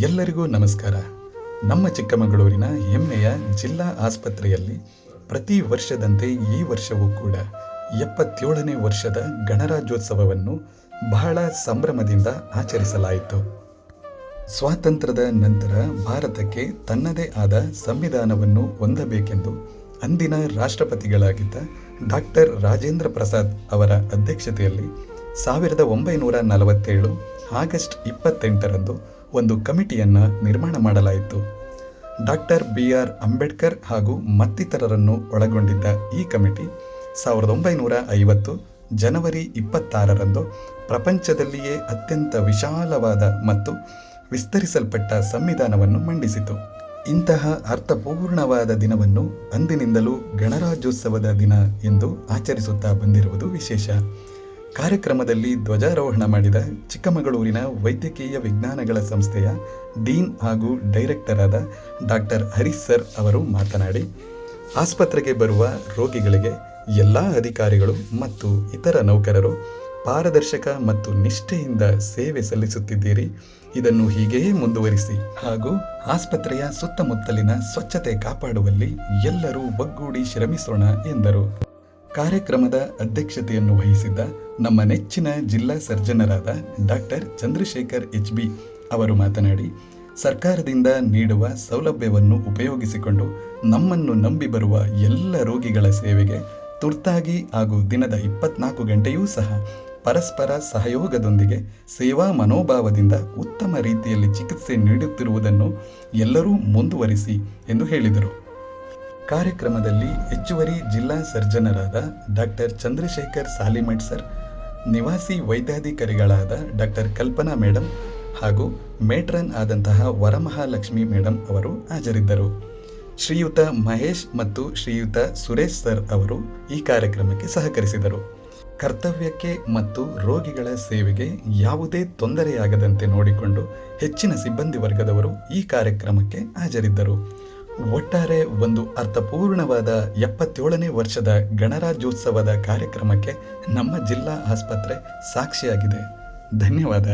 ಎಲ್ಲರಿಗೂ ನಮಸ್ಕಾರ. ನಮ್ಮ ಚಿಕ್ಕಮಗಳೂರಿನ ಹೆಮ್ಮೆಯ ಜಿಲ್ಲಾ ಆಸ್ಪತ್ರೆಯಲ್ಲಿ ಪ್ರತಿ ವರ್ಷದಂತೆ ಈ ವರ್ಷವೂ ಕೂಡ 77ನೇ ವರ್ಷದ ಗಣರಾಜ್ಯೋತ್ಸವವನ್ನು ಬಹಳ ಸಂಭ್ರಮದಿಂದ ಆಚರಿಸಲಾಯಿತು. ಸ್ವಾತಂತ್ರ್ಯದ ನಂತರ ಭಾರತಕ್ಕೆ ತನ್ನದೇ ಆದ ಸಂವಿಧಾನವನ್ನು ಹೊಂದಬೇಕೆಂದು ಅಂದಿನ ರಾಷ್ಟ್ರಪತಿಗಳಾಗಿದ್ದ ಡಾಕ್ಟರ್ ರಾಜೇಂದ್ರ ಪ್ರಸಾದ್ ಅವರ ಅಧ್ಯಕ್ಷತೆಯಲ್ಲಿ 1947 ಆಗಸ್ಟ್ 28ರಂದು ಒಂದು ಕಮಿಟಿಯನ್ನು ನಿರ್ಮಾಣ ಮಾಡಲಾಯಿತು. ಡಾಕ್ಟರ್ BR ಅಂಬೇಡ್ಕರ್ ಹಾಗೂ ಮತ್ತಿತರರನ್ನು ಒಳಗೊಂಡಿದ್ದ ಈ ಕಮಿಟಿ 1950 ಜನವರಿ 26ರಂದು ಪ್ರಪಂಚದಲ್ಲಿಯೇ ಅತ್ಯಂತ ವಿಶಾಲವಾದ ಮತ್ತು ವಿಸ್ತರಿಸಲ್ಪಟ್ಟ ಸಂವಿಧಾನವನ್ನು ಮಂಡಿಸಿತು. ಇಂತಹ ಅರ್ಥಪೂರ್ಣವಾದ ದಿನವನ್ನು ಅಂದಿನಿಂದಲೂ ಗಣರಾಜ್ಯೋತ್ಸವದ ದಿನ ಎಂದು ಆಚರಿಸುತ್ತಾ ಬಂದಿರುವುದು ವಿಶೇಷ. ಕಾರ್ಯಕ್ರಮದಲ್ಲಿ ಧ್ವಜಾರೋಹಣ ಮಾಡಿದ ಚಿಕ್ಕಮಗಳೂರಿನ ವೈದ್ಯಕೀಯ ವಿಜ್ಞಾನಗಳ ಸಂಸ್ಥೆಯ ಡೀನ್ ಹಾಗೂ ಡೈರೆಕ್ಟರ್ ಆದ ಡಾಕ್ಟರ್ ಹರೀಶ್ ಸರ್ ಅವರು ಮಾತನಾಡಿ, ಆಸ್ಪತ್ರೆಗೆ ಬರುವ ರೋಗಿಗಳಿಗೆ ಎಲ್ಲ ಅಧಿಕಾರಿಗಳು ಮತ್ತು ಇತರ ನೌಕರರು ಪಾರದರ್ಶಕ ಮತ್ತು ನಿಷ್ಠೆಯಿಂದ ಸೇವೆ ಸಲ್ಲಿಸುತ್ತಿದ್ದೀರಿ. ಇದನ್ನು ಹೀಗೆಯೇ ಮುಂದುವರಿಸಿ ಹಾಗೂ ಆಸ್ಪತ್ರೆಯ ಸುತ್ತಮುತ್ತಲಿನ ಸ್ವಚ್ಛತೆ ಕಾಪಾಡುವಲ್ಲಿ ಎಲ್ಲರೂ ಒಗ್ಗೂಡಿ ಶ್ರಮಿಸೋಣ ಎಂದರು. ಕಾರ್ಯಕ್ರಮದ ಅಧ್ಯಕ್ಷತೆಯನ್ನು ವಹಿಸಿದ್ದ ನಮ್ಮ ನೆಚ್ಚಿನ ಜಿಲ್ಲಾ ಸರ್ಜನರಾದ ಡಾಕ್ಟರ್ ಚಂದ್ರಶೇಖರ್ HB ಅವರು ಮಾತನಾಡಿ, ಸರ್ಕಾರದಿಂದ ನೀಡುವ ಸೌಲಭ್ಯವನ್ನು ಉಪಯೋಗಿಸಿಕೊಂಡು ನಮ್ಮನ್ನು ನಂಬಿ ಬರುವ ಎಲ್ಲ ರೋಗಿಗಳ ಸೇವೆಗೆ ತುರ್ತಾಗಿ ಹಾಗೂ ದಿನದ 24 ಗಂಟೆಯೂ ಸಹ ಪರಸ್ಪರ ಸಹಯೋಗದೊಂದಿಗೆ ಸೇವಾ ಮನೋಭಾವದಿಂದ ಉತ್ತಮ ರೀತಿಯಲ್ಲಿ ಚಿಕಿತ್ಸೆ ನೀಡುತ್ತಿರುವುದನ್ನು ಎಲ್ಲರೂ ಮುಂದುವರಿಸಿ ಎಂದು ಹೇಳಿದರು. ಕಾರ್ಯಕ್ರಮದಲ್ಲಿ ಹೆಚ್ಚುವರಿ ಜಿಲ್ಲಾ ಸರ್ಜನರಾದ ಡಾಕ್ಟರ್ ಚಂದ್ರಶೇಖರ್ ಸಾಲಿಮಠ್ ಸರ್, ನಿವಾಸಿ ವೈದ್ಯಾಧಿಕಾರಿಗಳಾದ ಡಾಕ್ಟರ್ ಕಲ್ಪನಾ ಮೇಡಮ್ ಹಾಗೂ ಮೇಟ್ರನ್ ಆದಂತಹ ವರಮಹಾಲಕ್ಷ್ಮಿ ಮೇಡಮ್ ಅವರು ಹಾಜರಿದ್ದರು. ಶ್ರೀಯುತ ಮಹೇಶ್ ಮತ್ತು ಶ್ರೀಯುತ ಸುರೇಶ್ ಸರ್ ಅವರು ಈ ಕಾರ್ಯಕ್ರಮಕ್ಕೆ ಸಹಕರಿಸಿದರು. ಕರ್ತವ್ಯಕ್ಕೆ ಮತ್ತು ರೋಗಿಗಳ ಸೇವೆಗೆ ಯಾವುದೇ ತೊಂದರೆಯಾಗದಂತೆ ನೋಡಿಕೊಂಡು ಹೆಚ್ಚಿನ ಸಿಬ್ಬಂದಿ ವರ್ಗದವರು ಈ ಕಾರ್ಯಕ್ರಮಕ್ಕೆ ಹಾಜರಿದ್ದರು. ಒಟ್ಟಾರೆ ಒಂದು ಅರ್ಥಪೂರ್ಣವಾದ 77ನೇ ವರ್ಷದ ಗಣರಾಜ್ಯೋತ್ಸವದ ಕಾರ್ಯಕ್ರಮಕ್ಕೆ ನಮ್ಮ ಜಿಲ್ಲಾ ಆಸ್ಪತ್ರೆ ಸಾಕ್ಷಿಯಾಗಿದೆ. ಧನ್ಯವಾದ.